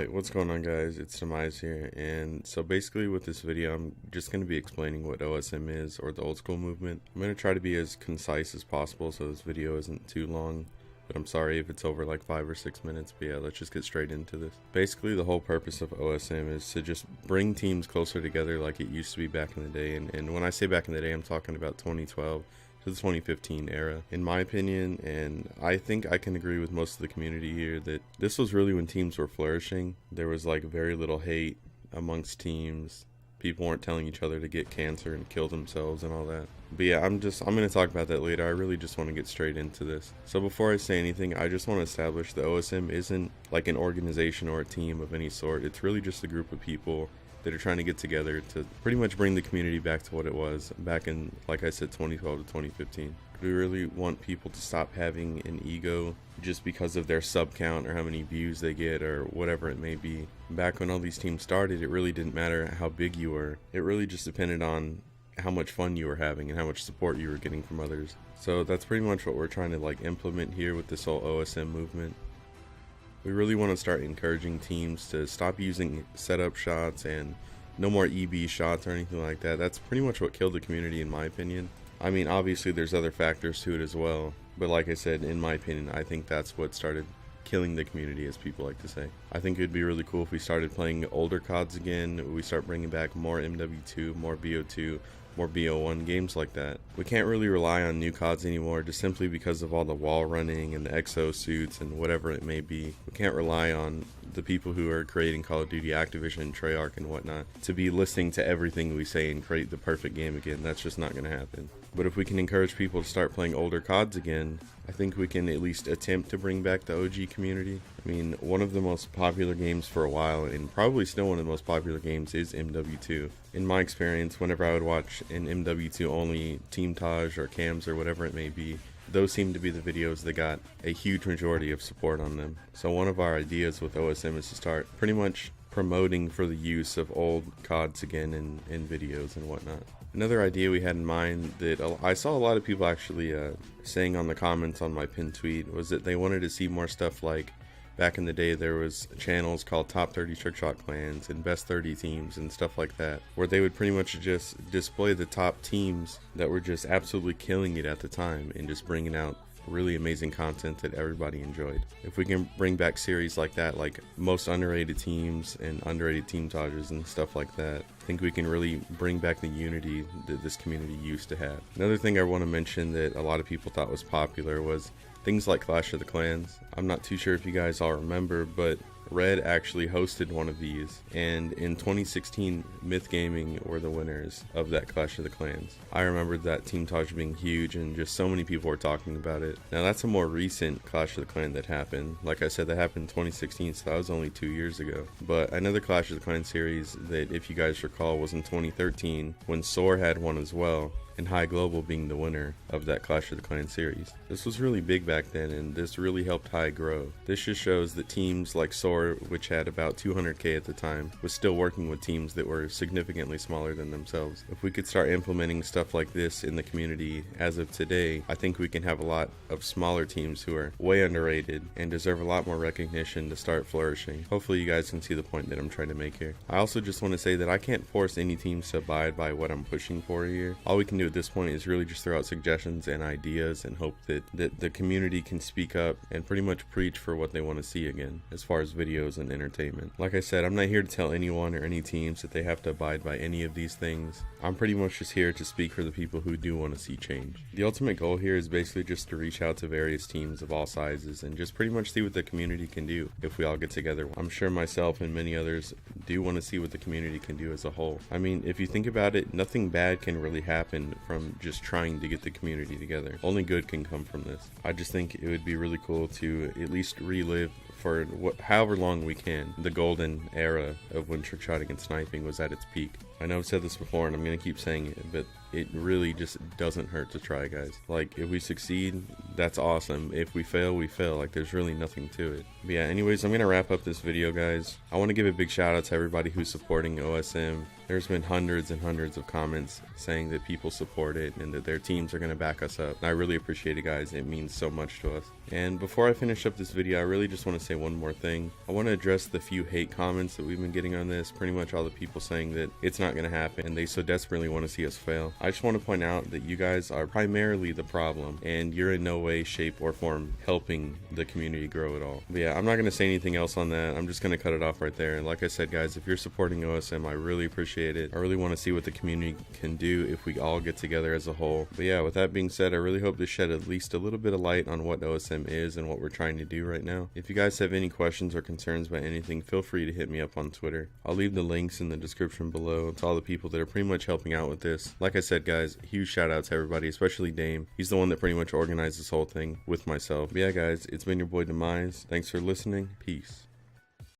Alright, what's going on guys? It's Demise here, and so basically with this video I'm just going to be explaining what OSM is, or the old school movement. I'm going to try to be as concise as possible so this video isn't too long, but I'm sorry if it's over like 5 or 6 minutes, but yeah, let's just get straight into this. Basically the whole purpose of OSM is to just bring teams closer together like it used to be back in the day, and when I say back in the day I'm talking about 2012 to the 2015 era, in my opinion, and I think I can agree with most of the community here that this was really when teams were flourishing. There was like very little hate amongst teams. People weren't telling each other to get cancer and kill themselves and all that. But yeah, I'm going to talk about that later. I really just want to get straight into this. So before I say anything, I just want to establish that OSM isn't like an organization or a team of any sort. It's really just a group of people that are trying to get together to pretty much bring the community back to what it was back in, like I said, 2012 to 2015. We really want people to stop having an ego just because of their sub count or how many views they get or whatever it may be. Back when all these teams started, it really didn't matter how big you were. It really just depended on how much fun you were having and how much support you were getting from others. So that's pretty much what we're trying to like implement here with this whole OSM movement. We really want to start encouraging teams to stop using setup shots and no more EB shots or anything like that. That's pretty much what killed the community in my opinion. I mean, obviously there's other factors to it as well, but like I said, in my opinion, I think that's what started killing the community, as people like to say. I think it'd be really cool if we started playing older CODs again. We start bringing back more MW2, more BO2, more BO1, games like that. We can't really rely on new CODs anymore just simply because of all the wall running and the exo suits and whatever it may be. We can't rely on the people who are creating Call of Duty, Activision, Treyarch and whatnot to be listening to everything we say and create the perfect game again. That's just not going to happen. But if we can encourage people to start playing older CODs again, I think we can at least attempt to bring back the OG community. I mean, one of the most popular games for a while, and probably still one of the most popular games, is MW2. In my experience, whenever I would watch an MW2 only Team Taj or cams or whatever it may be, those seem to be the videos that got a huge majority of support on them. So one of our ideas with OSM is to start pretty much promoting for the use of old CODs again in videos and whatnot. Another idea we had in mind that I saw a lot of people actually saying on the comments on my pinned tweet was that they wanted to see more stuff like back in the day there was channels called Top 30 Trickshot Clans and Best 30 Teams and stuff like that, where they would pretty much just display the top teams that were just absolutely killing it at the time and just bringing out really amazing content that everybody enjoyed. If we can bring back series like that, like most underrated teams and underrated team Tages and stuff like that, I think we can really bring back the unity that this community used to have. Another thing I want to mention that a lot of people thought was popular was things like Clash of the Clans. I'm not too sure if you guys all remember, but Red actually hosted one of these, and in 2016 Myth Gaming were the winners of that Clash of the Clans. I remember that Team Taj being huge and just so many people were talking about it. Now that's a more recent Clash of the Clan that happened. Like I said, that happened in 2016, so that was only 2 years ago. But another Clash of the Clan series that, if you guys recall, was in 2013 when SOAR had one as well, and High Global being the winner of that Clash of the Clan series. This was really big back then, and this really helped High grow. This just shows that teams like SOAR, which had about 200k at the time, was still working with teams that were significantly smaller than themselves. If we could start implementing stuff like this in the community as of today, I think we can have a lot of smaller teams who are way underrated and deserve a lot more recognition to start flourishing. Hopefully you guys can see the point that I'm trying to make here. I also just want to say that I can't force any teams to abide by what I'm pushing for here. All we can do at this point is really just throw out suggestions and ideas and hope that the community can speak up and pretty much preach for what they want to see again as far as videos and entertainment. Like I said, I'm not here to tell anyone or any teams that they have to abide by any of these things. I'm pretty much just here to speak for the people who do want to see change. The ultimate goal here is basically just to reach out to various teams of all sizes and just pretty much see what the community can do if we all get together. I'm sure myself and many others do want to see what the community can do as a whole. I mean, if you think about it, nothing bad can really happen from just trying to get the community together. Only good can come from this. I just think it would be really cool to at least relive for however long we can the golden era of when trickshotting and sniping was at its peak. I know I've said this before and I'm gonna keep saying it, but it really just doesn't hurt to try, guys. Like, if we succeed, that's awesome. If we fail, we fail. Like, there's really nothing to it. But yeah, anyways, I'm gonna wrap up this video, guys. I want to give a big shout out to everybody who's supporting OSM. There's been hundreds and hundreds of comments saying that people support it and that their teams are gonna back us up. And I really appreciate it, guys. It means so much to us. And before I finish up this video, I really just want to say one more thing. I want to address the few hate comments that we've been getting on this. Pretty much all the people saying that it's not gonna happen and they so desperately want to see us fail. I just want to point out that you guys are primarily the problem and you're in no way, shape, or form helping the community grow at all. But yeah, I'm not going to say anything else on that. I'm just going to cut it off right there. And like I said, guys, if you're supporting OSM, I really appreciate it. I really want to see what the community can do if we all get together as a whole. But yeah, with that being said, I really hope to shed at least a little bit of light on what OSM is and what we're trying to do right now. If you guys have any questions or concerns about anything, feel free to hit me up on Twitter. I'll leave the links in the description below to all the people that are pretty much helping out with this. Like I said, guys, huge shout out to everybody, especially Dame. He's the one that pretty much organized this whole thing with myself. But yeah, guys, it's been your boy Demise. Thanks for listening. Peace.